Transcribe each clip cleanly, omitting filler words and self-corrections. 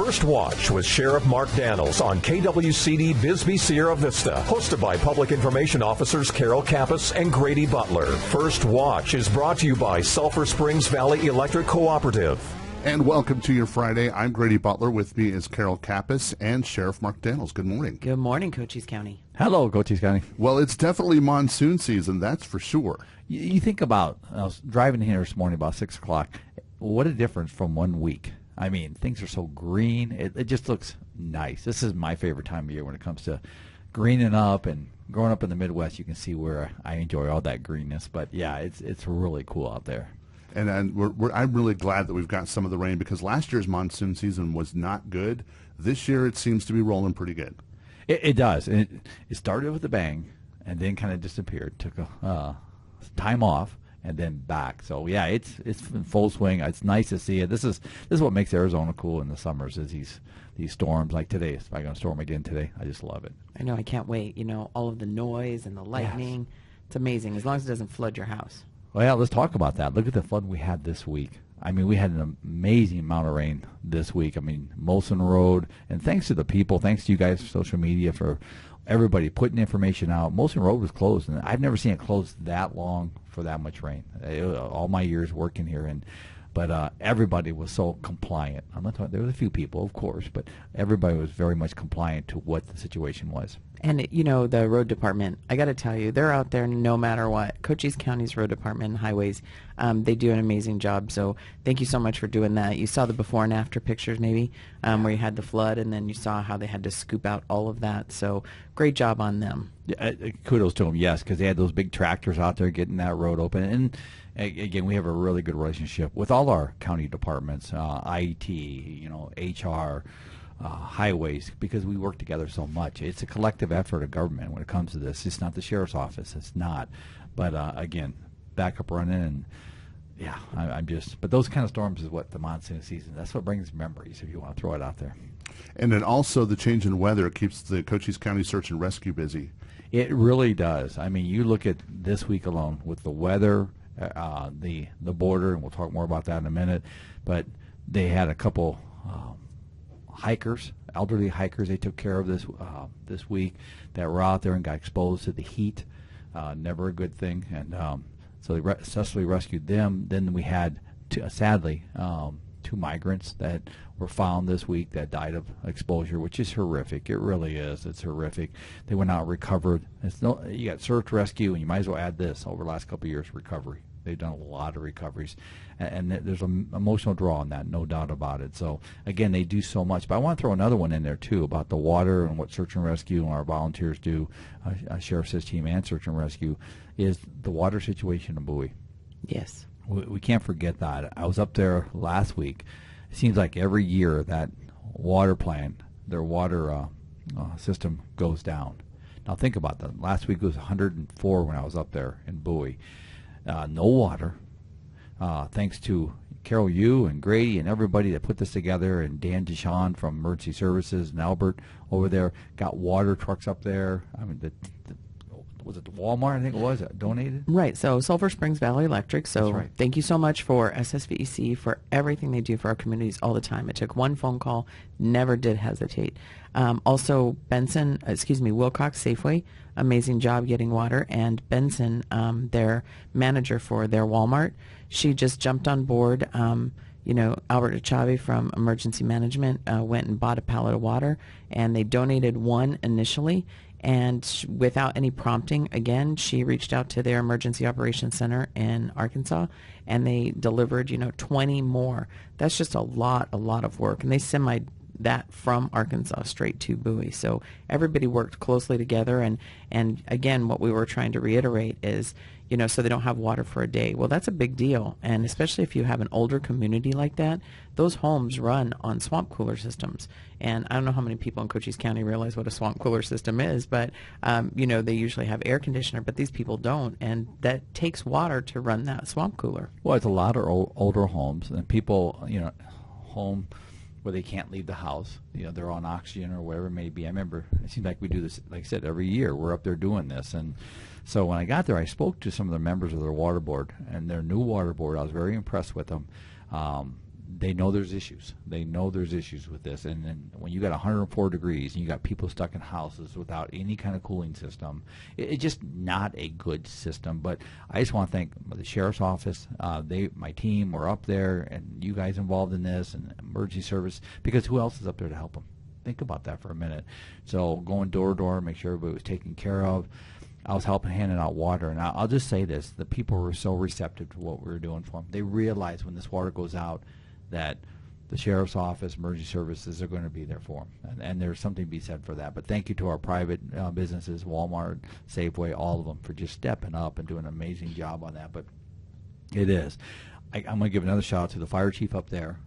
First Watch with Sheriff Mark Daniels on KWCD Bisbee Sierra Vista, hosted by Public Information Officers Carol Kappas and Grady Butler. First Watch is brought to you by Sulphur Springs Valley Electric Cooperative. And welcome to your Friday. I'm Grady Butler. With me is Carol Kappas and Sheriff Mark Daniels. Good morning. Good morning, Cochise County. Hello, Cochise County. Well, it's definitely monsoon season, that's for sure. You think about, I was driving here this morning about 6 o'clock, what a difference from 1 week. I mean, things are so green. It just looks nice. This is my favorite time of year when it comes to greening up, and growing up in the Midwest, you can see where I enjoy all that greenness. But, yeah, it's really cool out there. And I'm really glad that we've got some of the rain, because last year's monsoon season was not good. This year it seems to be rolling pretty good. It does. It started with a bang and then kind of disappeared, took a time off, and then back. So yeah, it's in full swing. It's nice to see it. This is what makes Arizona cool in the summers, is these storms like today. If I'm going to storm again today, I just love it. I know, I can't wait. You know, all of the noise and the lightning. Yes. It's amazing, as long as it doesn't flood your house. Well, yeah, let's talk about that. Look at the flood we had this week. I mean, we had an amazing amount of rain this week. I mean, Molson Road, and thanks to the people, thanks to you guys, social media, for everybody putting information out. Molson Road was closed, and I've never seen it closed that long for that much rain. All my years working here, but everybody was so compliant. I'm not talking, there was a few people, of course, but everybody was very much compliant to what the situation was. And, you know, the road department, I got to tell you, they're out there no matter what. Cochise County's road department and highways, they do an amazing job. So thank you so much for doing that. You saw the before and after pictures maybe, where you had the flood, and then you saw how they had to scoop out all of that. So great job on them. Kudos to them, yes, because they had those big tractors out there getting that road open. And again, we have a really good relationship with all our county departments, IT, you know, HR, highways, because we work together so much. It's a collective effort of government when it comes to this. It's not the sheriff's office. It's not. But again, backup running, and yeah, but those kind of storms is what the monsoon season, that's what brings memories, if you want to throw it out there. And then also the change in weather keeps the Cochise County Search and Rescue busy. It really does. I mean, you look at this week alone with the weather, the border, and we'll talk more about that in a minute, but they had a couple hikers, elderly hikers they took care of this week, that were out there and got exposed to the heat. Never a good thing. And so they successfully rescued them. Then we had, sadly, 2 migrants that were found this week that died of exposure, which is horrific. It really is. It's horrific. They went out, recovered. You got search, rescue, and you might as well add this over the last couple of years, recovery. They've done a lot of recoveries, and there's an emotional draw on that, no doubt about it. So, again, they do so much. But I want to throw another one in there, too, about the water and what search and rescue and our volunteers do, Sheriff's team and search and rescue, is the water situation in Bowie. Yes. We can't forget that. I was up there last week. It seems like every year that water plant, their water system goes down. Now, think about that. Last week it was 104 when I was up there in Bowie. No water, thanks to Carol Yu and Grady and everybody that put this together, and Dan Deshawn from Emergency Services and Albert over there got water trucks up there. I mean, was it the Walmart, I think it was, that donated? Right, so Sulphur Springs Valley Electric. So right. Thank you so much for SSVEC for everything they do for our communities all the time. It took one phone call, never did hesitate. Also, Wilcox Safeway, amazing job getting water. And Benson, their manager for their Walmart, she just jumped on board. Albert Achavi from Emergency Management went and bought a pallet of water, and they donated one initially. And without any prompting, again, she reached out to their Emergency Operations Center in Arkansas, and they delivered, 20 more. That's just a lot of work. And they that from Arkansas straight to Bowie. So everybody worked closely together. And again, what we were trying to reiterate is, so they don't have water for a day. Well, that's a big deal. And especially if you have an older community like that, those homes run on swamp cooler systems. And I don't know how many people in Cochise County realize what a swamp cooler system is, but, they usually have air conditioner, but these people don't. And that takes water to run that swamp cooler. Well, it's a lot of older homes, and people, home where they can't leave the house. They're on oxygen or whatever it may be. I remember it seems like we do this, like I said, every year. We're up there doing this. And so when I got there, I spoke to some of the members of their water board, and their new water board. I was very impressed with them. they know there's issues. They know there's issues with this. And then when you got 104 degrees and you got people stuck in houses without any kind of cooling system, it's just not a good system. But I just want to thank the sheriff's office. My team were up there, and you guys involved in this, and emergency service, because who else is up there to help them? Think about that for a minute. So going door to door, make sure everybody was taken care of. I was helping handing out water, and I'll just say this: the people were so receptive to what we were doing for them. They realized when this water goes out that the sheriff's office, emergency services are going to be there for them, and there's something to be said for that. But thank you to our private businesses, Walmart, Safeway, all of them, for just stepping up and doing an amazing job on that. But it is. I'm going to give another shout out to the fire chief up there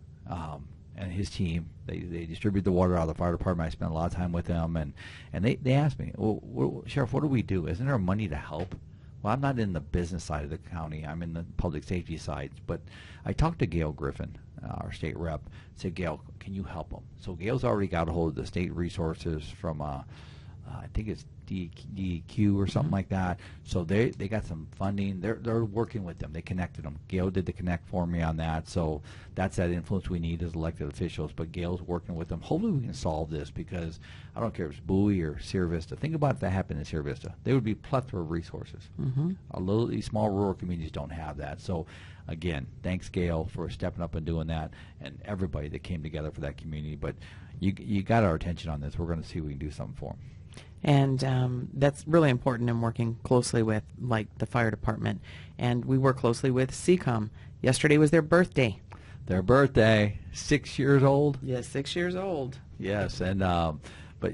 and his team. They distribute the water out of the fire department. I spent a lot of time with them, and they asked me, well, Sheriff, what do we do? Isn't there money to help? Well, I'm not in the business side of the county. I'm in the public safety side. But I talked to Gail Griffin, our state rep, said, Gail, can you help them? So Gail's already got a hold of the state resources from, I think it's DEQ or something like that. So they got some funding. They're working with them. They connected them. Gail did the connect for me on that. So that's that influence we need as elected officials. But Gail's working with them. Hopefully we can solve this, because I don't care if it's Bowie or Sierra Vista. Think about if that happened in Sierra Vista. There would be a plethora of resources. These small rural communities don't have that. So again, thanks, Gail, for stepping up and doing that, and everybody that came together for that community. But you got our attention on this. We're going to see if we can do something for them. And that's really important in working closely with, like, the fire department. And we work closely with CCOM. Yesterday was their birthday. Their birthday, 6 years old. Yes, 6 years old. Yes, and but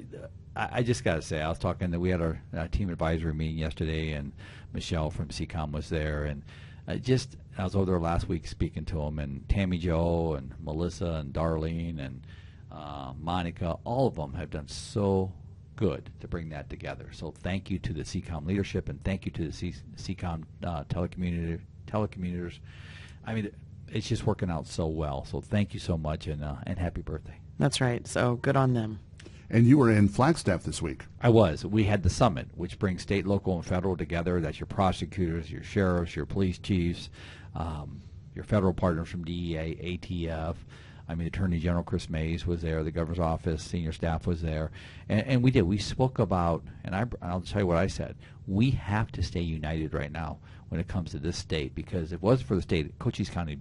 I just got to say, I was talking that we had our team advisory meeting yesterday, and Michelle from CCOM was there, and I was over there last week speaking to them, and Tammy Jo and Melissa and Darlene and Monica, all of them have done so good to bring that together. So thank you to the CCOM leadership, and thank you to the CCOM telecommuters. I mean, it's just working out so well. So thank you so much, and happy birthday. That's right. So good on them. And you were in Flagstaff this week. I was. We had the summit, which brings state, local, and federal together. That's your prosecutors, your sheriffs, your police chiefs, your federal partners from DEA, ATF. I mean, Attorney General Chris Mays was there. The governor's office, senior staff was there. And we did. We spoke about, and I'll tell you what I said. We have to stay united right now when it comes to this state, because if it wasn't for the state, Cochise County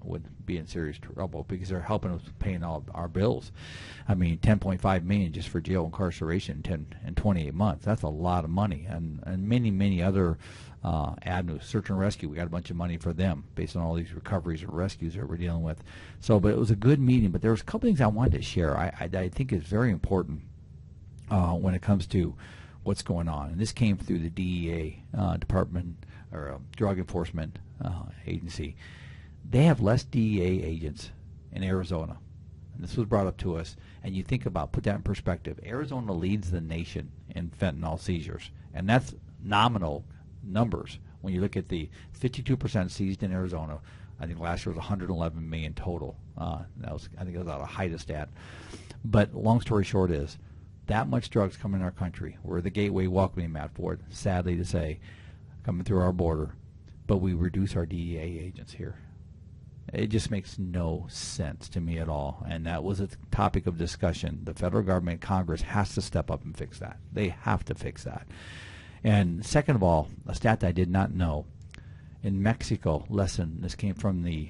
would be in serious trouble, because they're helping us paying all our bills. I mean, $10.5 million just for jail incarceration in 28 months. That's a lot of money. And many, many other avenues. Search and rescue, we got a bunch of money for them based on all these recoveries and rescues that we're dealing with. So, but it was a good meeting. But there was a couple things I wanted to share. I think is very important when it comes to what's going on. And this came through the DEA department, or Drug Enforcement Agency. They have less DEA agents in Arizona. And this was brought up to us. And you think about, put that in perspective. Arizona leads the nation in fentanyl seizures. And that's nominal numbers. When you look at the 52% seized in Arizona, I think last year was 111 million total. I think that was out of height of stat. But long story short is, that much drugs come in our country. We're the gateway welcoming Matt Ford, sadly to say, coming through our border, but we reduce our DEA agents here. It just makes no sense to me at all, and that was a topic of discussion. The federal government, Congress, has to step up and fix that. They have to fix that. And second of all, a stat that I did not know, in Mexico, this came from the,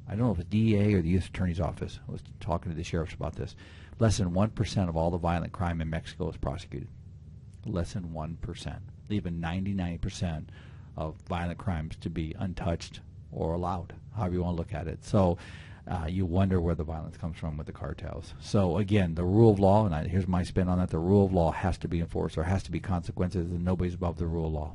I don't know if it's DEA or the U.S. Attorney's Office. I was talking to the sheriffs about this. Less than 1% of all the violent crime in Mexico is prosecuted. Less than 1%. Leaving 99% of violent crimes to be untouched or allowed, however you want to look at it. So you wonder where the violence comes from with the cartels. So again, the rule of law, and here's my spin on that, the rule of law has to be enforced. There has to be consequences, and nobody's above the rule of law.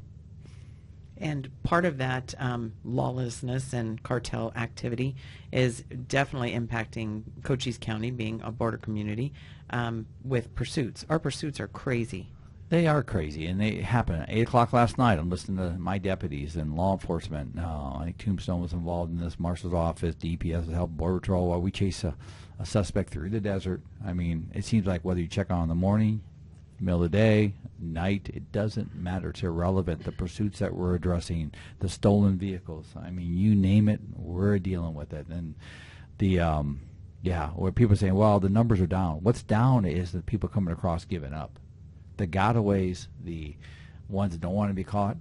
And part of that lawlessness and cartel activity is definitely impacting Cochise County, being a border community, with pursuits. Our pursuits are crazy. They are crazy, and they happen. At 8 o'clock last night, I'm listening to my deputies and law enforcement. I think Tombstone was involved in this, Marshal's office, DPS was helping Border Patrol while we chase a suspect through the desert. I mean, it seems like whether you check on in the morning, middle of the day, night, it doesn't matter. It's irrelevant. The pursuits that we're addressing, the stolen vehicles, I mean, you name it, we're dealing with it. And where people are saying, well, the numbers are down. What's down is the people coming across giving up. The gotaways, the ones that don't want to be caught,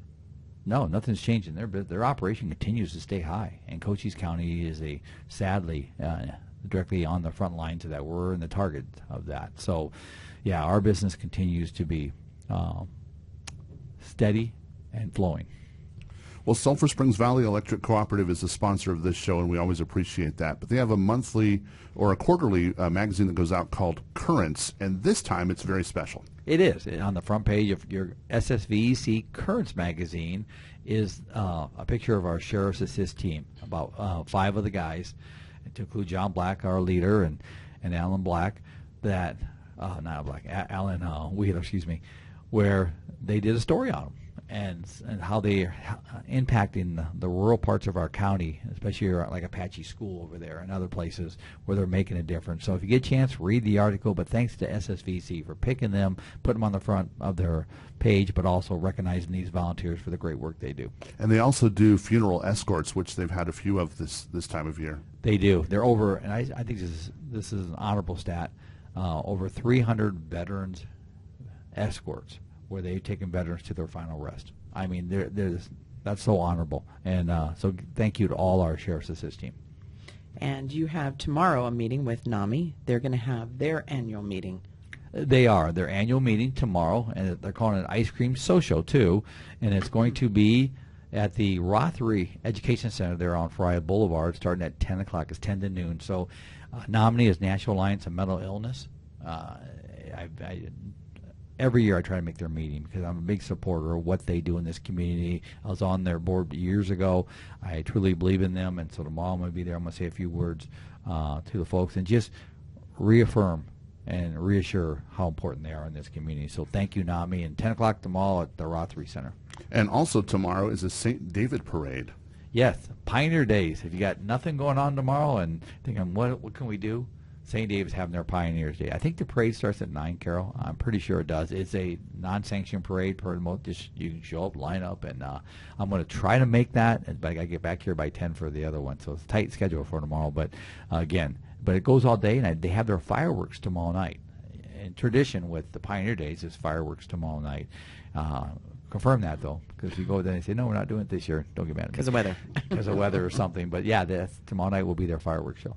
no, nothing's changing. Their operation continues to stay high, and Cochise County is sadly directly on the front lines of that. We're in the target of that. So, yeah, our business continues to be steady and flowing. Well, Sulphur Springs Valley Electric Cooperative is the sponsor of this show, and we always appreciate that. But they have a monthly or a quarterly magazine that goes out called Currents, and this time it's very special. It is. On the front page of your SSVEC Currents magazine is a picture of our Sheriff's Assist team, about 5 of the guys, to include John Black, our leader, and Alan Black, Alan Wheeler, where they did a story on them. And how they are impacting the rural parts of our county, especially like Apache School over there and other places where they're making a difference. So if you get a chance, read the article. But thanks to SSVC for picking them, putting them on the front of their page, but also recognizing these volunteers for the great work they do. And they also do funeral escorts, which they've had a few of this time of year. They do. They're over, and I think this is an honorable stat, over 300 veterans escorts, where they've taken veterans to their final rest. I mean, that's so honorable. And so thank you to all our Sheriff's Assist team. And you have tomorrow a meeting with NAMI. They're going to have their annual meeting. They are. Their annual meeting tomorrow, and they're calling it Ice Cream Social, too. And it's going to be at the Rothery Education Center there on Friday Boulevard, starting at 10 o'clock. It's 10 to noon. So NAMI is National Alliance of Mental Illness. Every year I try to make their meeting because I'm a big supporter of what they do in this community. I was on their board years ago. I truly believe in them, and so tomorrow I'm going to be there. I'm going to say a few words to the folks and just reaffirm and reassure how important they are in this community. So thank you, NAMI, and 10 o'clock tomorrow at the Rothery Center. And also tomorrow is a St. David Parade. Yes, Pioneer Days. If you got nothing going on tomorrow and thinking, what can we do? St. David's having their Pioneers Day. I think the parade starts at 9, Carol. I'm pretty sure it does. It's a non-sanctioned parade. Just you can show up, line up, and I'm going to try to make that, but I got to get back here by 10 for the other one. So it's a tight schedule for tomorrow. But it goes all day, and they have their fireworks tomorrow night. In tradition with the Pioneer Days is fireworks tomorrow night. Confirm that, though, because we go there and say, no, we're not doing it this year. Don't get mad at me. Because of weather. Because of weather or something. But, yeah, tomorrow night will be their fireworks show.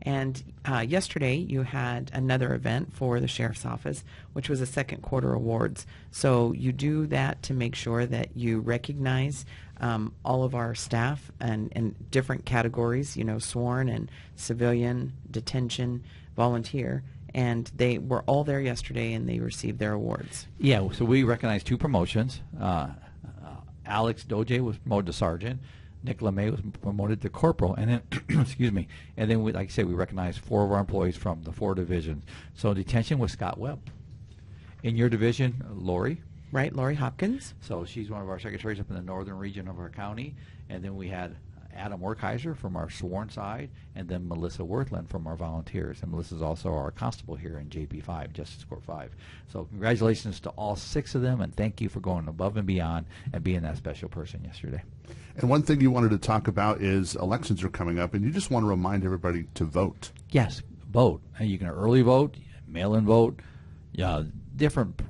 And yesterday you had another event for the Sheriff's Office, which was a second quarter awards. So you do that to make sure that you recognize all of our staff and in different categories, sworn and civilian, detention, volunteer. And they were all there yesterday, and they received their awards. Yeah, so we recognized 2 promotions. Alex Doje was promoted to sergeant. Nick LeMay was promoted to corporal, and then, and then like I said, we recognized 4 of our employees from the 4 divisions. So detention was Scott Webb. In your division, Lori. Right, Lori Hopkins. So she's one of our secretaries up in the northern region of our county. And then we had Adam Werkheiser from our sworn side, and then Melissa Worthland from our volunteers. And Melissa's also our constable here in JP5, Justice Court 5. So congratulations to all 6 of them, and thank you for going above and beyond and being that special person yesterday. And one thing you wanted to talk about is elections are coming up, and you just want to remind everybody to vote. Yes, vote. And you can early vote, mail-in vote, different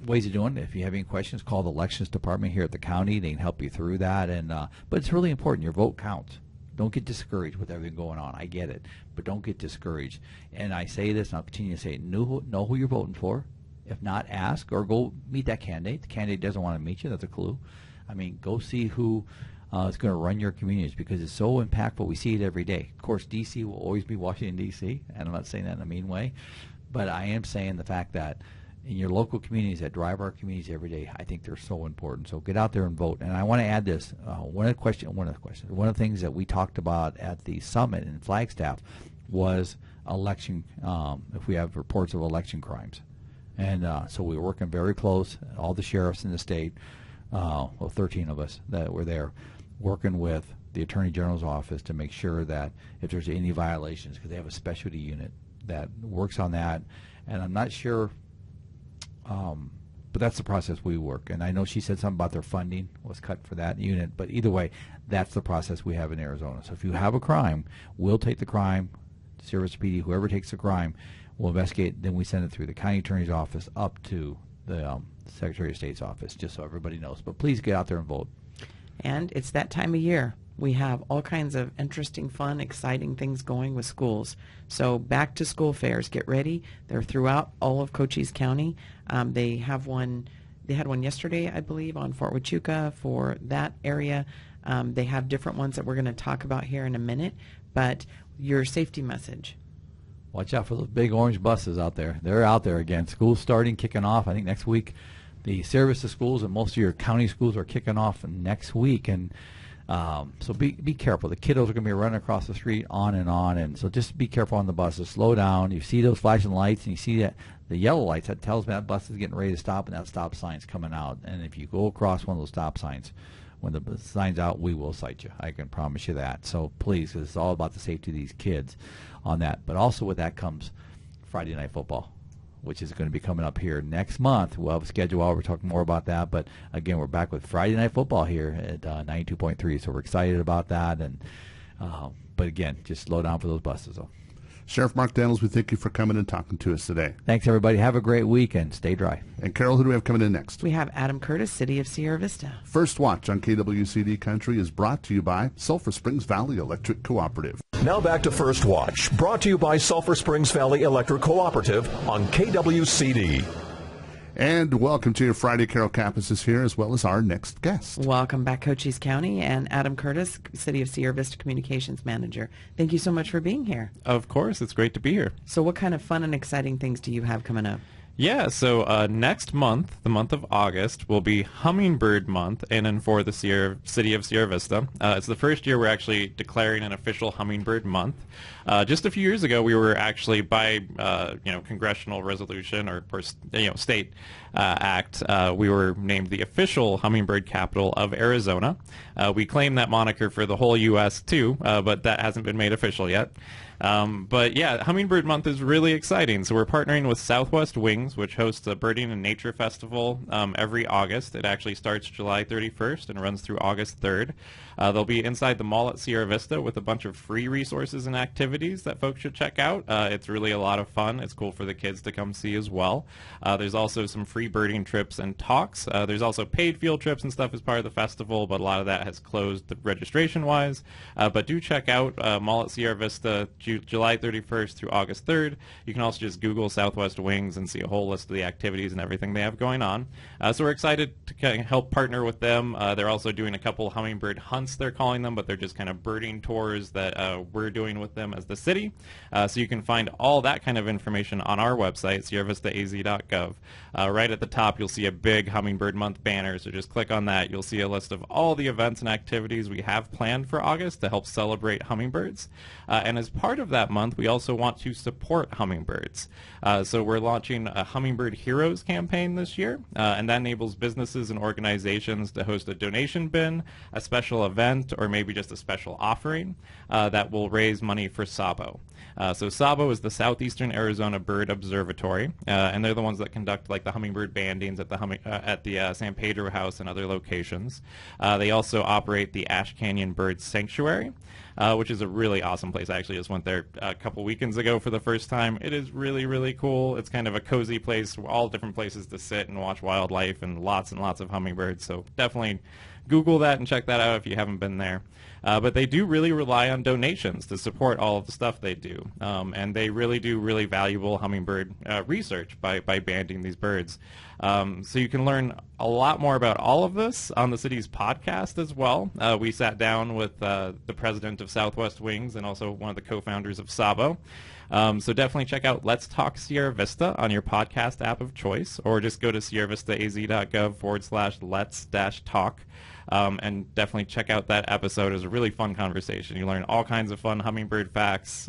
ways of doing it. If you have any questions, call the elections department here at the county. They can help you through that. And but it's really important. Your vote counts. Don't get discouraged with everything going on. I get it, but don't get discouraged. And I say this, and I'll continue to say it. Know who you're voting for. If not, ask or go meet that candidate. The candidate doesn't want to meet you. That's a clue. I mean, go see who is going to run your communities because it's so impactful. We see it every day. Of course, D.C. will always be Washington, D.C., and I'm not saying that in a mean way, but I am saying the fact that in your local communities that drive our communities every day, I think they're so important. So get out there and vote. And I want to add this. One of the things that we talked about at the summit in Flagstaff was election, if we have reports of election crimes. And so we were working very close, all the sheriffs in the state, 13 of us that were there, working with the Attorney General's office to make sure that if there's any violations, because they have a specialty unit that works on that. And I'm not sure But that's the process we work. And I know she said something about their funding was cut for that unit. But either way, that's the process we have in Arizona. So if you have a crime, we'll take the crime, Service PD, whoever takes the crime, we'll investigate. Then we send it through the county attorney's office up to the Secretary of State's office, just so everybody knows. But please get out there and vote. And it's that time of year. We have all kinds of interesting, fun, exciting things going with schools. So back to school fairs, get ready. They're throughout all of Cochise County. They have one. They had one yesterday, I believe, on Fort Huachuca for that area. They have different ones that we're going to talk about here in a minute. But your safety message. Watch out for those big orange buses out there. They're out there again. School's starting, kicking off. I think next week the service to schools and most of your county schools are kicking off next week. And so be careful. The kiddos are going to be running across the street on. And so just be careful on the buses. Slow down. You see those flashing lights and you see that the yellow lights, that tells me that bus is getting ready to stop and that stop sign's coming out. And if you go across one of those stop signs, when the sign's out, we will cite you. I can promise you that. So please, 'cause it's all about the safety of these kids on that. But also with that comes Friday Night Football, which is going to be coming up here next month. We'll have a schedule. We're talking more about that. But, again, we're back with Friday Night Football here at 92.3. So we're excited about that. And but, again, just slow down for those buses, though. Sheriff Mark Daniels, we thank you for coming and talking to us today. Thanks, everybody. Have a great week and stay dry. And, Carol, who do we have coming in next? We have Adam Curtis, City of Sierra Vista. First Watch on KWCD Country is brought to you by Sulphur Springs Valley Electric Cooperative. Now back to First Watch, brought to you by Sulphur Springs Valley Electric Cooperative on KWCD. And welcome to your Friday. Carol Kappas is here, as well as our next guest. Welcome back, Cochise County, and Adam Curtis, City of Sierra Vista Communications Manager. Thank you so much for being here. Of course, it's great to be here. So what kind of fun and exciting things do you have coming up? Yeah, so next month, the month of August, will be Hummingbird Month in and for the City of Sierra Vista. It's the first year we're actually declaring an official Hummingbird Month. Just a few years ago, we were actually by congressional resolution or state act, we were named the official hummingbird capital of Arizona. We claim that moniker for the whole U.S. too, but that hasn't been made official yet. But yeah, Hummingbird Month is really exciting. So we're partnering with Southwest Wings, which hosts a birding and nature festival every August. It actually starts July 31st and runs through August 3rd. They'll be inside the mall at Sierra Vista with a bunch of free resources and activities that folks should check out. It's really a lot of fun. It's cool for the kids to come see as well. There's also some free birding trips and talks. There's also paid field trips and stuff as part of the festival, but a lot of that has closed registration-wise. But do check out Mall at Sierra Vista July 31st through August 3rd. You can also just Google Southwest Wings and see a whole list of the activities and everything they have going on. So we're excited to kind of help partner with them. They're also doing a couple hummingbird hunts, they're calling them, but they're just kind of birding tours that we're doing with them as the city. So you can find all that kind of information on our website, sierravistaaz.gov. Right at the top, you'll see a big Hummingbird Month banner, so just click on that. You'll see a list of all the events and activities we have planned for August to help celebrate hummingbirds. And as part of that month, we also want to support hummingbirds. So we're launching a Hummingbird Heroes campaign this year, and that enables businesses and organizations to host a donation bin, a special event, or maybe just a special offering that will raise money for SABO. So SABO is the Southeastern Arizona Bird Observatory, and they're the ones that conduct like the hummingbird bandings at the San Pedro House and other locations. They also operate the Ash Canyon Bird Sanctuary, which is a really awesome place. I actually just went there a couple weekends ago for the first time. It is really, really cool. It's kind of a cozy place, all different places to sit and watch wildlife and lots of hummingbirds. So definitely Google that and check that out if you haven't been there. But they do really rely on donations to support all of the stuff they do. And they really do really valuable hummingbird research by banding these birds. So you can learn a lot more about all of this on the city's podcast as well. We sat down with the president of Southwest Wings and also one of the co-founders of SABO. So definitely check out Let's Talk Sierra Vista on your podcast app of choice, or just go to sierravistaaz.gov/let's-talk. And definitely check out that episode. It was a really fun conversation. You learn all kinds of fun hummingbird facts.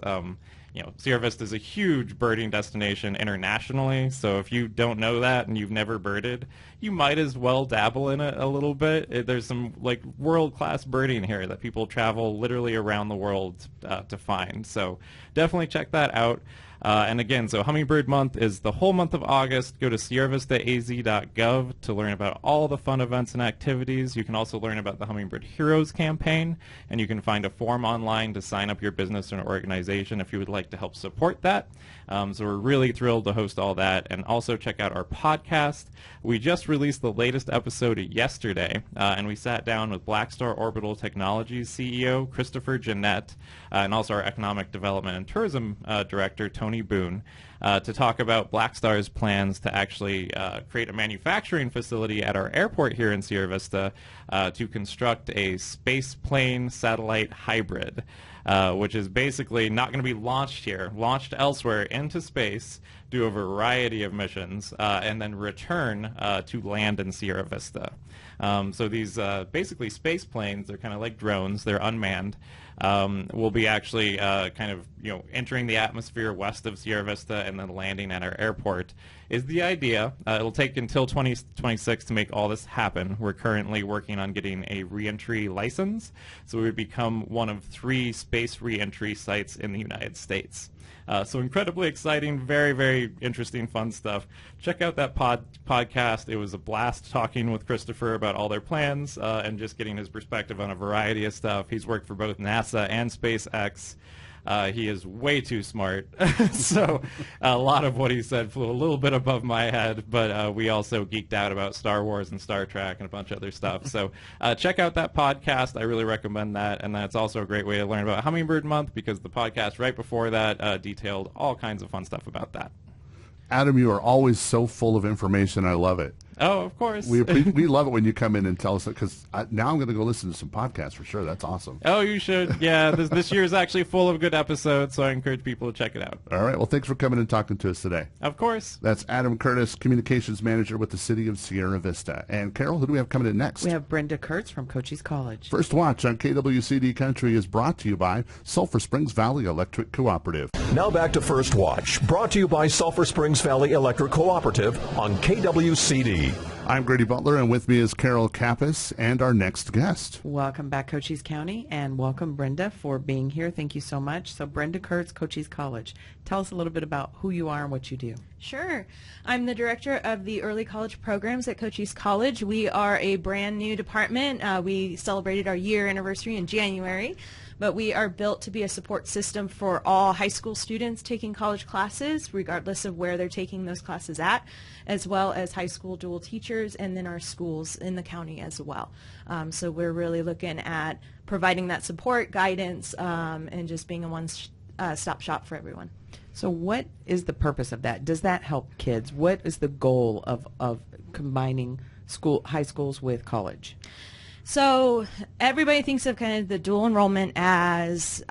Sierra Vista is a huge birding destination internationally, so if you don't know that and you've never birded, you might as well dabble in it a little bit. There's some world-class birding here that people travel literally around the world to find, so definitely check that out. And again, so Hummingbird Month is the whole month of August. Go to sierravista.az.gov to learn about all the fun events and activities. You can also learn about the Hummingbird Heroes campaign, and you can find a form online to sign up your business or organization if you would like to help support that. So we're really thrilled to host all that, and also check out our podcast. We just released the latest episode yesterday, and we sat down with Blackstar Orbital Technologies CEO Christopher Jeanette, and also our Economic Development and Tourism Director Tony Boone, to talk about Blackstar's plans to actually create a manufacturing facility at our airport here in Sierra Vista to construct a space plane satellite hybrid, which is basically not going to be launched here, launched elsewhere into space, do a variety of missions, and then return to land in Sierra Vista. So these basically space planes, they're kind of like drones, they're unmanned, will be actually kind of entering the atmosphere west of Sierra Vista and then landing at our airport is the idea. It'll take until 2026 to make all this happen. We're currently working on getting a reentry license, so we would become one of 3 space reentry sites in the United States. So incredibly exciting, very, very interesting, fun stuff. Check out that podcast. It was a blast talking with Christopher about all their plans and just getting his perspective on a variety of stuff. He's worked for both NASA and SpaceX. He is way too smart, so a lot of what he said flew a little bit above my head, but we also geeked out about Star Wars and Star Trek and a bunch of other stuff. So check out that podcast. I really recommend that, and that's also a great way to learn about Hummingbird Month because the podcast right before that detailed all kinds of fun stuff about that. Adam, you are always so full of information. I love it. Oh, of course. We love it when you come in and tell us that, because now I'm going to go listen to some podcasts for sure. That's awesome. Oh, you should. Yeah, this year is actually full of good episodes, so I encourage people to check it out. All right. Well, thanks for coming and talking to us today. Of course. That's Adam Curtis, Communications Manager with the City of Sierra Vista. And Carol, who do we have coming in next? We have Brenda Kurtz from Cochise College. First Watch on KWCD Country is brought to you by Sulphur Springs Valley Electric Cooperative. Now back to First Watch, brought to you by Sulphur Springs Valley Electric Cooperative on KWCD. I'm Grady Butler, and with me is Carol Kappas and our next guest. Welcome back, Cochise County, and welcome, Brenda, for being here. Thank you so much. So, Brenda Kurtz, Cochise College. Tell us a little bit about who you are and what you do. Sure. I'm the director of the early college programs at Cochise College. We are a brand new department. We celebrated our year anniversary in January. But we are built to be a support system for all high school students taking college classes, regardless of where they're taking those classes at, as well as high school dual teachers and then our schools in the county as well. So we're really looking at providing that support, guidance, and just being a one-stop shop for everyone. So what is the purpose of that? Does that help kids? What is the goal of combining high schools with college? So everybody thinks of kind of the dual enrollment as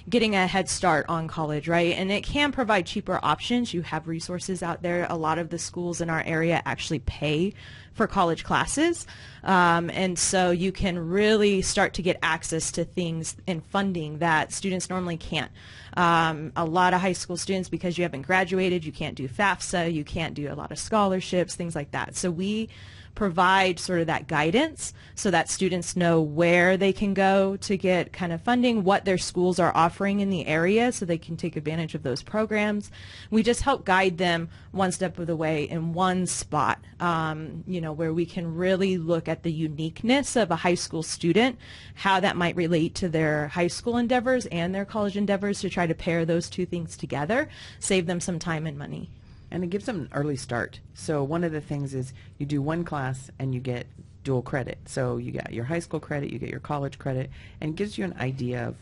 getting a head start on college, right? And it can provide cheaper options. You have resources out there. A lot of the schools in our area actually pay for college classes. And so you can really start to get access to things and funding that students normally can't. A lot of high school students, because you haven't graduated, you can't do FAFSA, you can't do a lot of scholarships, things like that. So we provide sort of that guidance so that students know where they can go to get kind of funding, what their schools are offering in the area so they can take advantage of those programs. We just help guide them one step of the way in one spot, where we can really look at the uniqueness of a high school student, how that might relate to their high school endeavors and their college endeavors to try to pair those two things together, save them some time and money. And it gives them an early start. So one of the things is you do one class and you get dual credit. So you get your high school credit, you get your college credit, and it gives you an idea of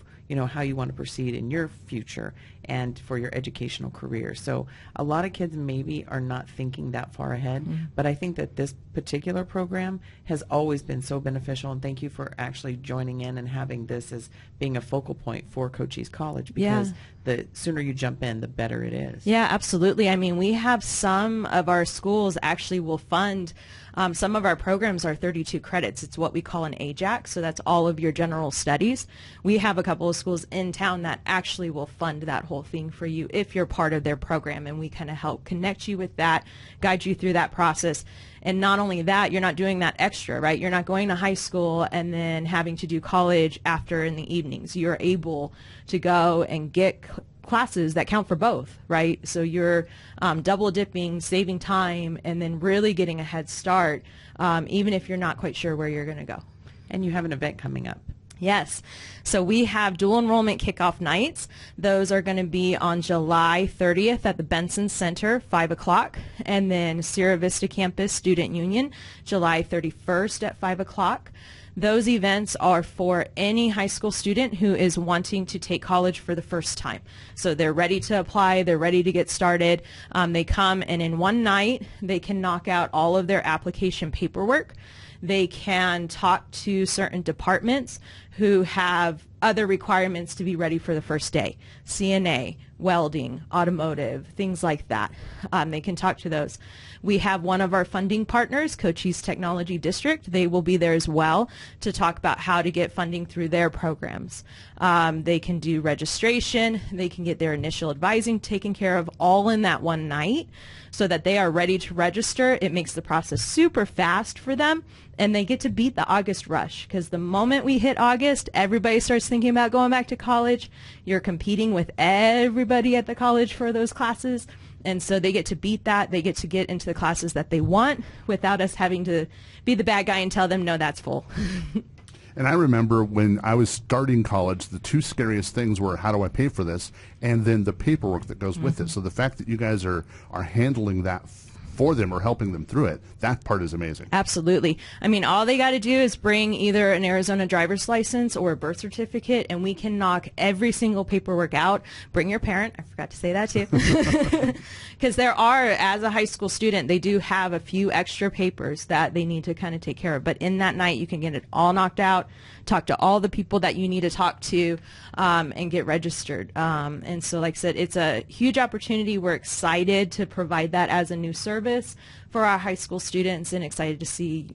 how you want to proceed in your future and for your educational career. So a lot of kids maybe are not thinking that far ahead, but I think that this particular program has always been so beneficial, and thank you for actually joining in and having this as being a focal point for Cochise College, because the sooner you jump in, the better it is. Yeah, absolutely. I mean, we have some of our schools actually will fund some of our programs are 32 credits. It's what we call an AJAC, so that's all of your general studies. We have a couple of schools in town that actually will fund that whole thing for you if you're part of their program, and we kind of help connect you with that, guide you through that process. And not only that, you're not doing that extra, right? You're not going to high school and then having to do college after in the evenings. You're able to go and get classes that count for both, right? So you're double dipping, saving time, and then really getting a head start, even if you're not quite sure where you're going to go. And you have an event coming up. Yes. So we have dual enrollment kickoff nights. Those are going to be on July 30th at the Benson Center, 5 o'clock. And then Sierra Vista Campus Student Union, July 31st at 5 o'clock. Those events are for any high school student who is wanting to take college for the first time. So they're ready to apply, they're ready to get started. They come, and in one night they can knock out all of their application paperwork. They can talk to certain departments who have other requirements to be ready for the first day. CNA, welding, automotive, things like that. They can talk to those. We have one of our funding partners, Cochise Technology District. They will be there as well to talk about how to get funding through their programs. They can do registration. They can get their initial advising taken care of all in that one night so that they are ready to register. It makes the process super fast for them, and they get to beat the August rush, because the moment we hit August, everybody starts thinking about going back to college. You're competing with everybody at the college for those classes, and so they get to beat that. They get to get into the classes that they want without us having to be the bad guy and tell them, no, that's full. And I remember when I was starting college, the two scariest things were, how do I pay for this? And then the paperwork that goes with it. So the fact that you guys are handling that for them or helping them through it, that part is amazing. Absolutely. I mean, all they got to do is bring either an Arizona driver's license or a birth certificate, and we can knock every single paperwork out. Bring your parent. I forgot to say that too. Because there are, as a high school student, they do have a few extra papers that they need to kind of take care of. But in that night, you can get it all knocked out, talk to all the people that you need to talk to, and get registered. And so, like I said, it's a huge opportunity. We're excited to provide that as a new service for our high school students, and excited to see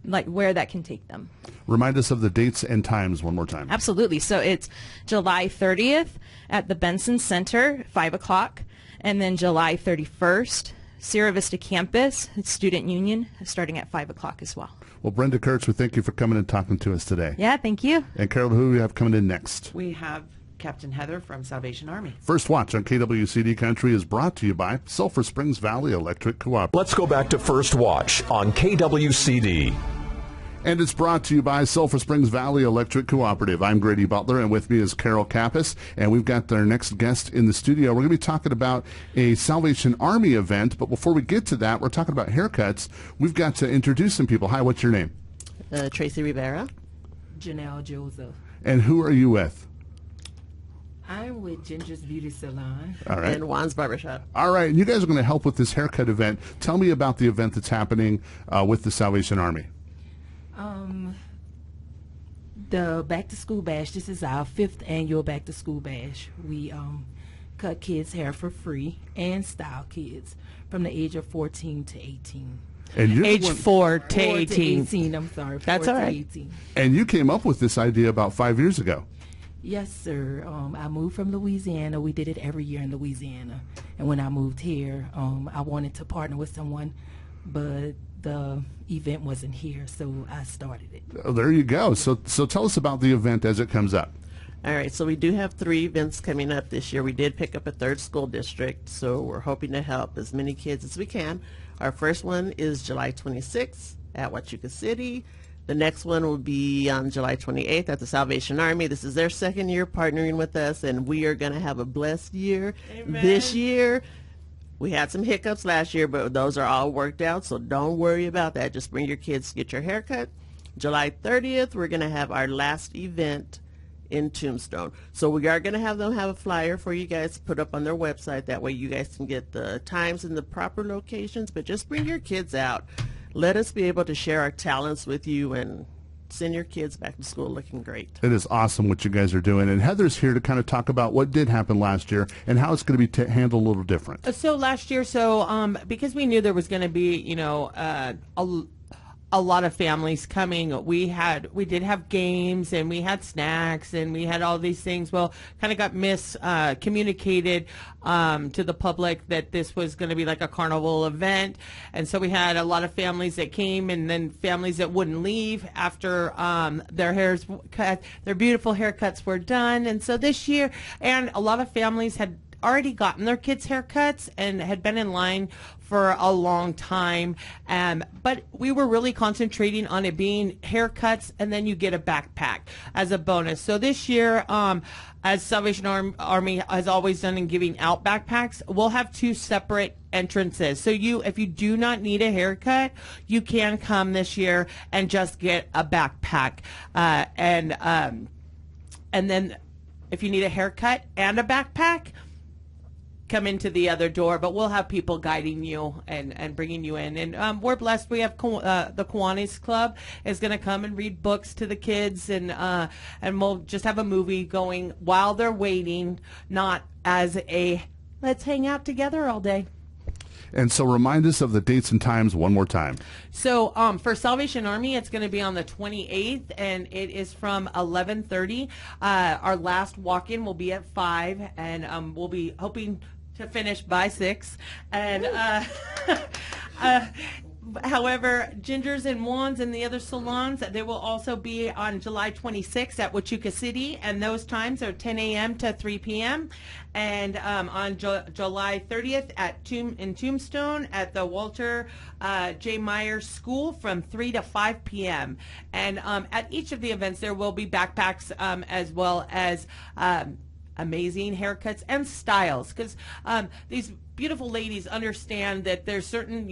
like where that can take them. Remind us of the dates and times one more time. Absolutely. So it's July 30th at the Benson Center, 5 o'clock, and then July 31st, Sierra Vista Campus Student Union, starting at 5 o'clock as well. Well, Brenda Kurtz, we thank you for coming and talking to us today. Yeah, thank you. And Carol, who do we have coming in next? We have Captain Heather from Salvation Army. First Watch on KWCD Country is brought to you by Sulphur Springs Valley Electric Cooperative. Let's go back to First Watch on KWCD. And it's brought to you by Sulphur Springs Valley Electric Cooperative. I'm Grady Butler, and with me is Carol Kappas, and we've got our next guest in the studio. We're going to be talking about a Salvation Army event, but before we get to that, we're talking about haircuts. We've got to introduce some people. Hi, what's your name? Tracy Rivera. Janelle Joseph. And who are you with? I'm with Ginger's Beauty Salon. All right. And Juan's Barbershop. All right, and you guys are going to help with this haircut event. Tell me about the event that's happening with the Salvation Army. The Back to School Bash. This is our 5th annual Back to School Bash. We cut kids' hair for free and style kids from the age of 14 to 18. And you're Age the one- 4 to 4 18. to 18, I'm sorry. That's 4 all to right. 18. And you came up with this idea about 5 years ago. Yes, sir. I moved from Louisiana. We did it every year in Louisiana. And when I moved here, I wanted to partner with someone, but the event wasn't here, so I started it. Oh, there you go. So tell us about the event as it comes up. All right, so we do have 3 events coming up this year. We did pick up a 3rd school district, so we're hoping to help as many kids as we can. Our first one is July 26th at Huachuca City. The next one will be on July 28th at the Salvation Army. This is their 2nd year partnering with us, and we are going to have a blessed year this year. We had some hiccups last year, but those are all worked out, so don't worry about that. Just bring your kids to get your hair cut. July 30th, we're going to have our last event in Tombstone. So we are going to have them have a flyer for you guys to put up on their website. That way you guys can get the times and the proper locations, but just bring your kids out. Let us be able to share our talents with you and send your kids back to school looking great. It is awesome what you guys are doing. And Heather's here to kind of talk about what did happen last year and how it's going to be handled a little different. So last year, because we knew there was going to be, a lot of families coming. We did have games, and we had snacks, and we had all these things. Well, kind of got communicated to the public that this was going to be like a carnival event, and so we had a lot of families that came, and then families that wouldn't leave after their beautiful haircuts were done. And so this year, and a lot of families had already gotten their kids' haircuts and had been in line for a long time, but we were really concentrating on it being haircuts, and then you get a backpack as a bonus. So this year, as Salvation Army has always done in giving out backpacks, we'll have 2 separate entrances. So if you do not need a haircut, you can come this year and just get a backpack, and then if you need a haircut and a backpack, come into the other door, but we'll have people guiding you and bringing you in. And we're blessed. We have the Kiwanis Club is going to come and read books to the kids, and we'll just have a movie going while they're waiting, not as a let's hang out together all day. And so remind us of the dates and times one more time. So for Salvation Army, it's going to be on the 28th, and it is from 11:30. Our last walk-in will be at 5, and we'll be hoping to finish by 6. And however, Gingers and Wands and the other salons, they will also be on July 26th at Huachuca City, and those times are 10 a.m. to 3 p.m. And on July 30th in Tombstone at the Walter J. Meyer School from 3 to 5 p.m. And at each of the events, there will be backpacks as well as amazing haircuts and styles, because these beautiful ladies understand that there's certain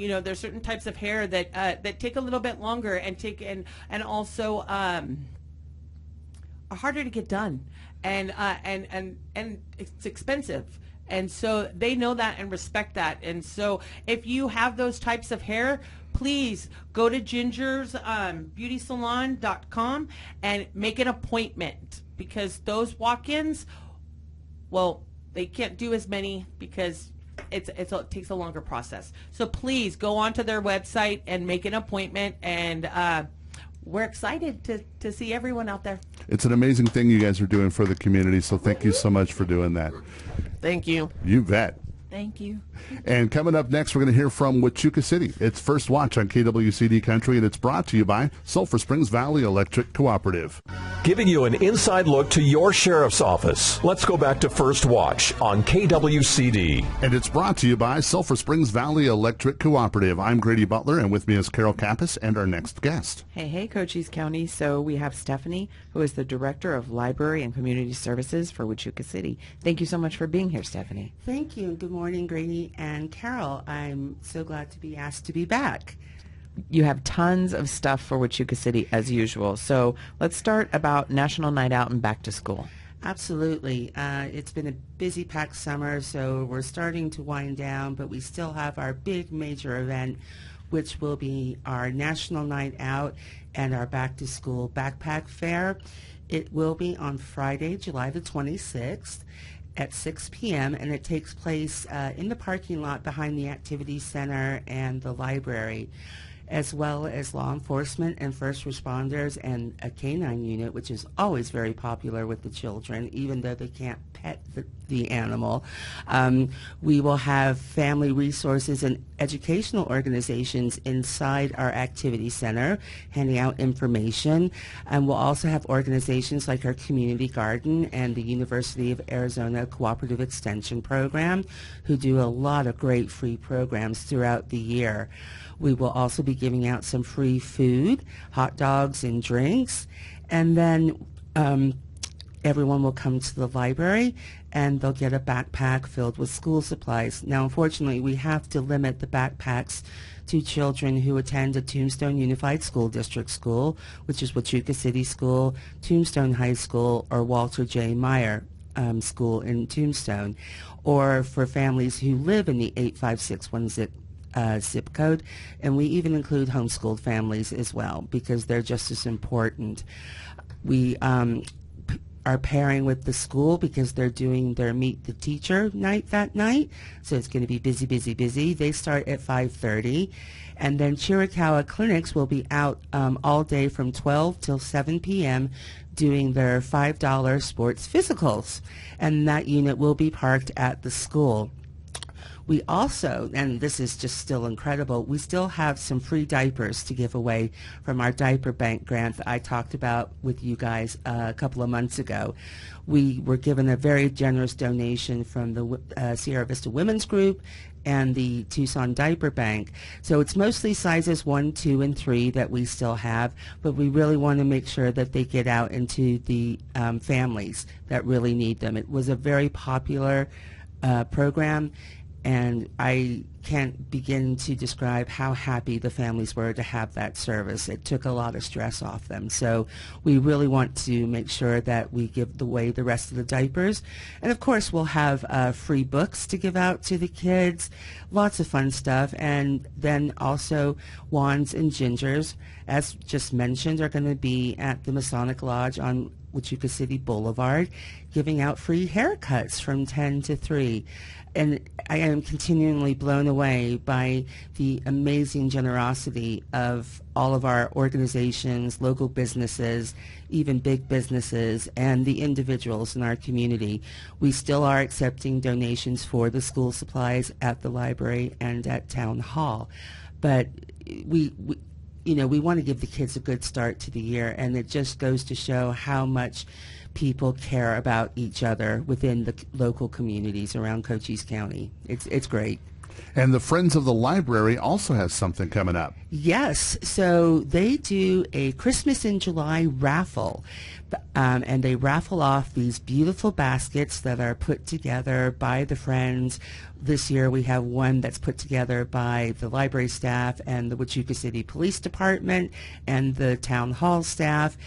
types of hair that take a little bit longer and also are harder to get done, and it's expensive. And so they know that and respect that. And so if you have those types of hair, please go to gingersbeautysalon.com and make an appointment, because those walk-ins, well, they can't do as many because it takes a longer process. So please go onto their website and make an appointment, and we're excited to see everyone out there. It's an amazing thing you guys are doing for the community, so thank you so much for doing that. Thank you. You bet. Thank you. And coming up next, we're going to hear from Huachuca City. It's First Watch on KWCD Country, and it's brought to you by Sulphur Springs Valley Electric Cooperative. Giving you an inside look to your sheriff's office. Let's go back to First Watch on KWCD. And it's brought to you by Sulphur Springs Valley Electric Cooperative. I'm Grady Butler, and with me is Carol Kappas and our next guest. Hey, Cochise County. So we have Stephanie, who is the Director of Library and Community Services for Huachuca City. Thank you so much for being here, Stephanie. Thank you. Good morning, Grady and Carol. I'm so glad to be asked to be back. You have tons of stuff for Huachuca City as usual. So let's start about National Night Out and Back to School. Absolutely. It's been a busy, packed summer, so we're starting to wind down, but we still have our big major event, which will be our National Night Out and our Back to School Backpack Fair. It will be on Friday, July the 26th. At 6 p.m., and it takes place in the parking lot behind the Activity Center and the library, as well as law enforcement and first responders and a canine unit, which is always very popular with the children, even though they can't pet the animal. We will have family resources and educational organizations inside our activity center handing out information, and we'll also have organizations like our community garden and the University of Arizona Cooperative Extension Program, who do a lot of great free programs throughout the year. We will also be giving out some free food, hot dogs and drinks, and then everyone will come to the library and they'll get a backpack filled with school supplies. Now, unfortunately, we have to limit the backpacks to children who attend a Tombstone Unified School District school, which is Huachuca City School, Tombstone High School, or Walter J. Meyer School in Tombstone, or for families who live in the 8561 zip code, and we even include homeschooled families as well, because they're just as important. We are pairing with the school because they're doing their Meet the Teacher night that night. So it's going to be busy, busy, busy. They start at 5:30. And then Chiricahua Clinics will be out all day from 12 till 7 p.m. doing their $5 sports physicals. And that unit will be parked at the school. We also, and this is just still incredible, we still have some free diapers to give away from our diaper bank grant that I talked about with you guys a couple of months ago. We were given a very generous donation from the Sierra Vista Women's Group and the Tucson Diaper Bank. So it's mostly sizes 1, 2, and 3 that we still have, but we really want to make sure that they get out into the families that really need them. It was a very popular program, and I can't begin to describe how happy the families were to have that service. It took a lot of stress off them. So we really want to make sure that we give away the rest of the diapers. And of course, we'll have free books to give out to the kids, lots of fun stuff. And then also wands and gingers, as just mentioned, are going to be at the Masonic Lodge on Huachuca City Boulevard, giving out free haircuts from 10 to 3. And I am continually blown away by the amazing generosity of all of our organizations, local businesses, even big businesses, and the individuals in our community. We still are accepting donations for the school supplies at the library and at Town Hall. But we want to give the kids a good start to the year, and it just goes to show how much people care about each other within the local communities around Cochise County. It's great. And the Friends of the Library also has something coming up. Yes, so they do a Christmas in July raffle, and they raffle off these beautiful baskets that are put together by the Friends. This year we have one that's put together by the library staff and the Huachuca City Police Department and the Town Hall staff.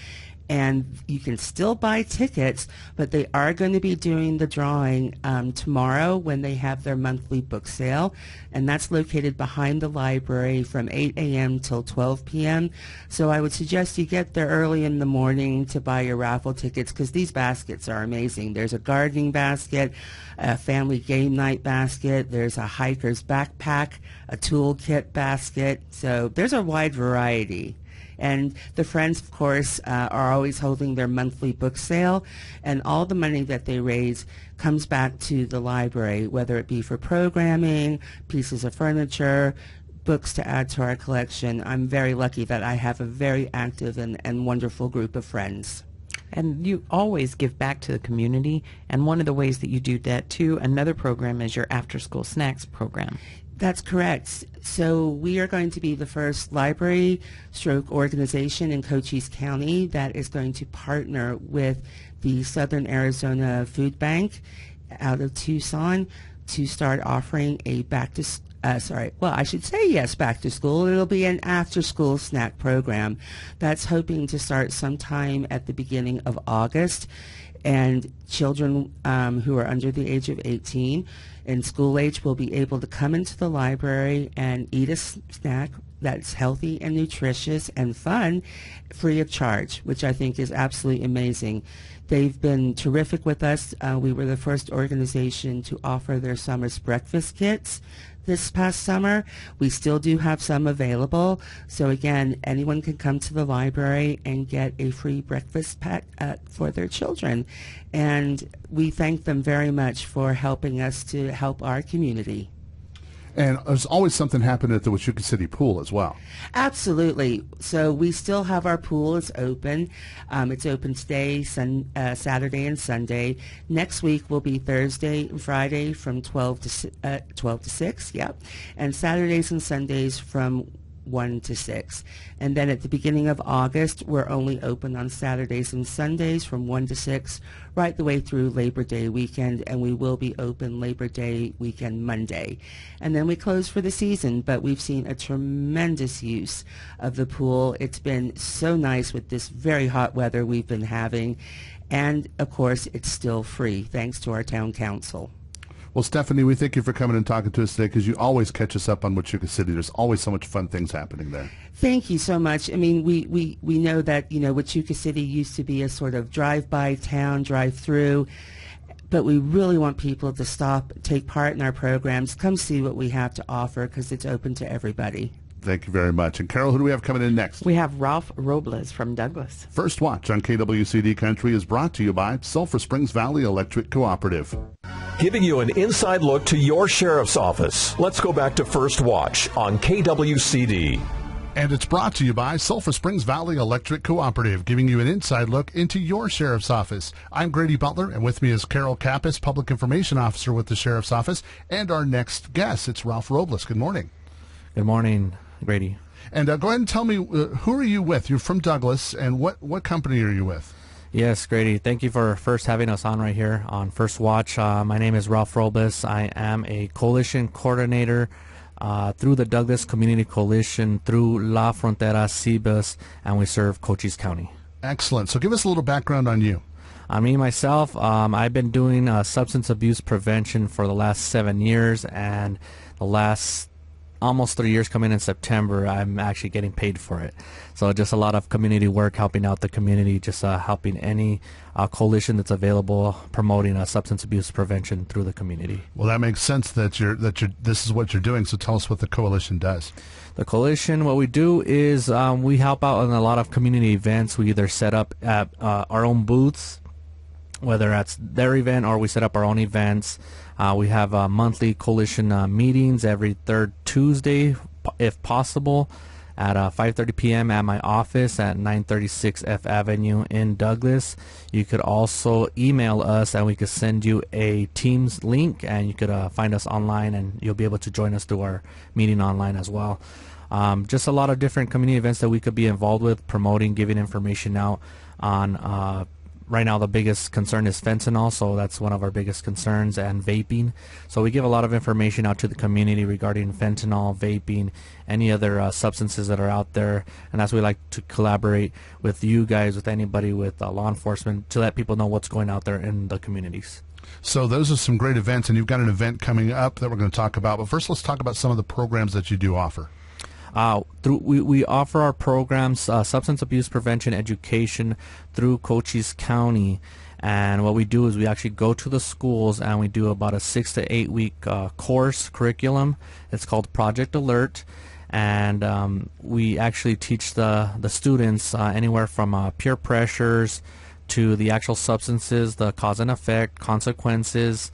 And you can still buy tickets, but they are going to be doing the drawing tomorrow when they have their monthly book sale, and that's located behind the library from 8 a.m. till 12 p.m. So I would suggest you get there early in the morning to buy your raffle tickets, because these baskets are amazing. There's a gardening basket, a family game night basket, there's a hiker's backpack, a toolkit basket, so there's a wide variety. And the Friends, of course, are always holding their monthly book sale, and all the money that they raise comes back to the library, whether it be for programming, pieces of furniture, books to add to our collection. I'm very lucky that I have a very active and wonderful group of friends. And you always give back to the community, and one of the ways that you do that, too, another program is your after-school snacks program. That's correct. So we are going to be the first library stroke organization in Cochise County that is going to partner with the Southern Arizona Food Bank out of Tucson to start offering a back to school. It'll be an after-school snack program that's hoping to start sometime at the beginning of August. And children who are under the age of 18 and school age will be able to come into the library and eat a snack that's healthy and nutritious and fun, free of charge, which I think is absolutely amazing. They've been terrific with us. We were the first organization to offer their summer's breakfast kits this past summer. We still do have some available. So again, anyone can come to the library and get a free breakfast pack for their children. And we thank them very much for helping us to help our community. And there's always something happening at the Huachuca City Pool as well. Absolutely. So we still have our pool. It's open. It's open today, Saturday and Sunday. Next week will be Thursday and Friday from 12 to 6. Yep. And Saturdays and Sundays from 1 to 6. And then at the beginning of August, we're only open on Saturdays and Sundays from 1 to 6, right the way through Labor Day weekend, and we will be open Labor Day weekend Monday. And then we close for the season, but we've seen a tremendous use of the pool. It's been so nice with this very hot weather we've been having, and of course, it's still free, thanks to our town council. Well, Stephanie, we thank you for coming and talking to us today because you always catch us up on Huachuca City. There's always so much fun things happening there. Thank you so much. I mean, we know that, Huachuca City used to be a sort of drive-by town, drive-through, but we really want people to stop, take part in our programs, come see what we have to offer because it's open to everybody. Thank you very much. And Carol, who do we have coming in next? We have Ralph Robles from Douglas. First Watch on KWCD Country is brought to you by Sulphur Springs Valley Electric Cooperative. Giving you an inside look to your sheriff's office. Let's go back to First Watch on KWCD. And it's brought to you by Sulphur Springs Valley Electric Cooperative, giving you an inside look into your sheriff's office. I'm Grady Butler, and with me is Carol Kappas, Public Information Officer with the Sheriff's Office, and our next guest, it's Ralph Robles. Good morning. Good morning, Grady. And go ahead and tell me, who are you with? You're from Douglas, and what company are you with? Yes, Grady. Thank you for first having us on right here on First Watch. My name is Ralph Robles. I am a coalition coordinator through the Douglas Community Coalition, through La Frontera CBUS, and we serve Cochise County. Excellent. So give us a little background on you. On me, myself, I've been doing substance abuse prevention for the last 7 years, and the last almost 3 years coming in September, I'm actually getting paid for it. So just a lot of community work, helping out the community, just helping any coalition that's available, promoting substance abuse prevention through the community. Well, that makes sense that this is what you're doing. So tell us what the coalition does. The coalition, what we do is we help out on a lot of community events. We either set up at our own booths, whether that's their event or we set up our own events. We have monthly coalition meetings every third Tuesday, if possible, at 5:30 p.m. at my office at 936 F Avenue in Douglas. You could also email us, and we could send you a Teams link, and you could find us online, and you'll be able to join us through our meeting online as well. Just a lot of different community events that we could be involved with, promoting, giving information out on right now the biggest concern is fentanyl, so that's one of our biggest concerns, and vaping. So we give a lot of information out to the community regarding fentanyl, vaping, any other substances that are out there, and that's why we like to collaborate with you guys, with anybody, with law enforcement, to let people know what's going out there in the communities. So those are some great events, and you've got an event coming up that we're going to talk about, but first let's talk about some of the programs that you do offer. We offer our programs, substance abuse prevention education, through Cochise County, and what we do is we actually go to the schools and we do about a 6 to 8 week course curriculum. It's called Project Alert, and we actually teach the students anywhere from peer pressures to the actual substances, the cause and effect, consequences,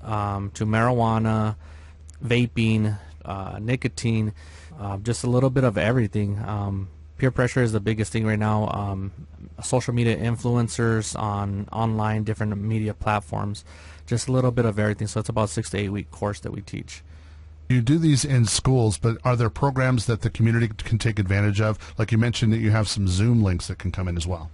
to marijuana, vaping, nicotine. Just a little bit of everything. Peer pressure is the biggest thing right now. Social media influencers on online different media platforms. Just a little bit of everything. So it's about a 6 to 8 week course that we teach. You do these in schools, but are there programs that the community can take advantage of? Like you mentioned that you have some Zoom links that can come in as well.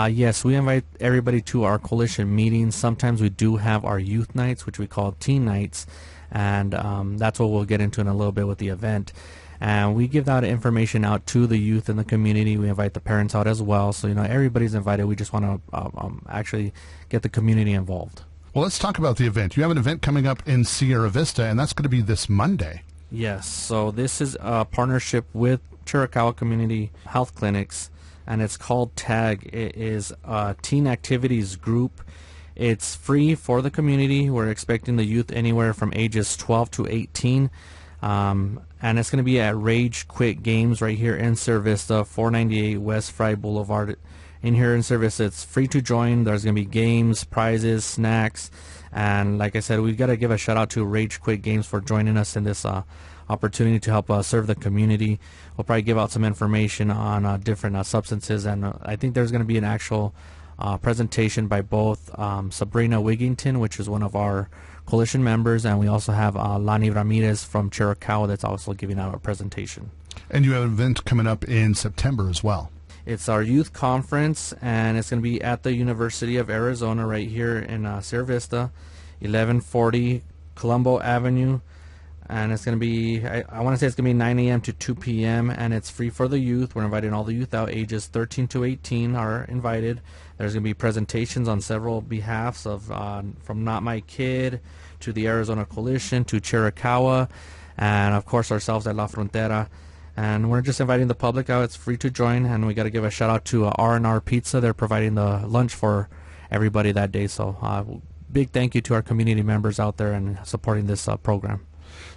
Yes, we invite everybody to our coalition meetings. Sometimes we do have our youth nights, which we call teen nights, and that's what we'll get into in a little bit with the event. And we give that information out to the youth in the community. We invite the parents out as well. So, everybody's invited. We just want to actually get the community involved. Well, let's talk about the event. You have an event coming up in Sierra Vista, and that's going to be this Monday. Yes. So this is a partnership with Chiricahua Community Health Clinics, and it's called TAG. It is a teen activities group. It's free for the community. We're expecting the youth anywhere from ages 12 to 18. And it's going to be at Rage Quit Games right here in Sierra Vista, 498 West Fry Boulevard. In here in Sierra Vista, it's free to join. There's going to be games, prizes, snacks, and like I said, we've got to give a shout out to Rage Quit Games for joining us in this opportunity to help serve the community. We'll probably give out some information on different substances, and I think there's going to be an actual presentation by both Sabrina Wigington, which is one of our coalition members, and we also have Lani Ramirez from Chiricahua that's also giving out a presentation. And you have an event coming up in September as well. It's our youth conference, and it's going to be at the University of Arizona right here in Sierra Vista, 1140 Colombo Avenue. and it's going to be, I want to say it's going to be 9 a.m. to 2 p.m., and it's free for the youth. We're inviting all the youth out. Ages 13 to 18 are invited. There's going to be presentations on several behalfs of from Not My Kid to the Arizona Coalition to Chiricahua, and of course ourselves at La Frontera. And we're just inviting the public out. It's free to join, and we got to give a shout out to R&R Pizza. They're providing the lunch for everybody that day. So big thank you to our community members out there and supporting this program.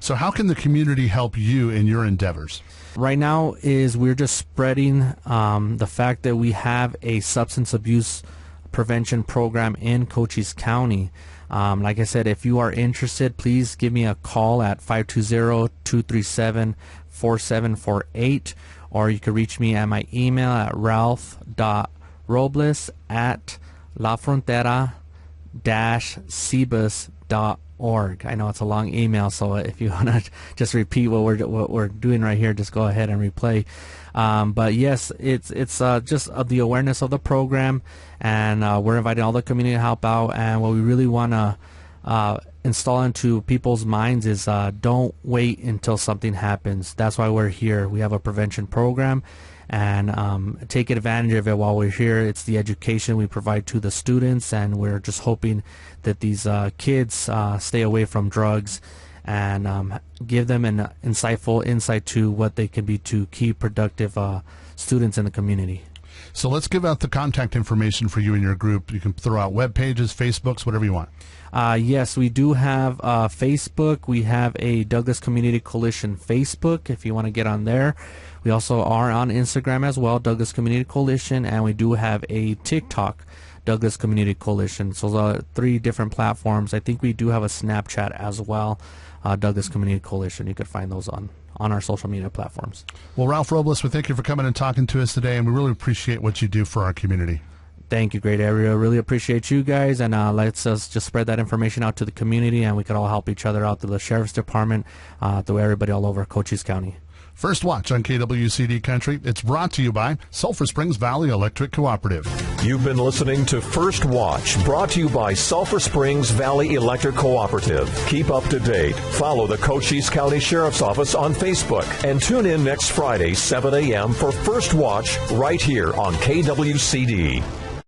So how can the community help you in your endeavors? Right now we're just spreading the fact that we have a substance abuse prevention program in Cochise County. Like I said, if you are interested, please give me a call at 520-237-4748, or you can reach me at my email at ralph.robles@lafrontera-cebus.org. I know it's a long email, so if you want to just repeat what we're doing right here, just go ahead and replay. But yes, it's just the awareness of the program, and we're inviting all the community to help out. And what we really want to install into people's minds is don't wait until something happens. That's why we're here. We have a prevention program, and take advantage of it while we're here. It's the education we provide to the students, and we're just hoping that these kids stay away from drugs, and give them an insightful insight to what they can be to key productive students in the community. So let's give out the contact information for you and your group. You can throw out web pages, Facebooks, whatever you want. Yes, we do have Facebook. We have a Douglas Community Coalition Facebook if you want to get on there. We also are on Instagram as well, Douglas Community Coalition, and we do have a TikTok, Douglas Community Coalition. So 3 different platforms. I think we do have a Snapchat as well, Douglas Community Coalition. You could find those on our social media platforms. Well, Ralph Robles, we thank you for coming and talking to us today, and we really appreciate what you do for our community. Thank you, great area. Really appreciate you guys, and let's just spread that information out to the community, and we could all help each other out through the Sheriff's Department, through everybody all over Cochise County. First Watch on KWCD Country. It's brought to you by Sulphur Springs Valley Electric Cooperative. You've been listening to First Watch, brought to you by Sulphur Springs Valley Electric Cooperative. Keep up to date. Follow the Cochise County Sheriff's Office on Facebook, and tune in next Friday, 7 a.m. for First Watch right here on KWCD.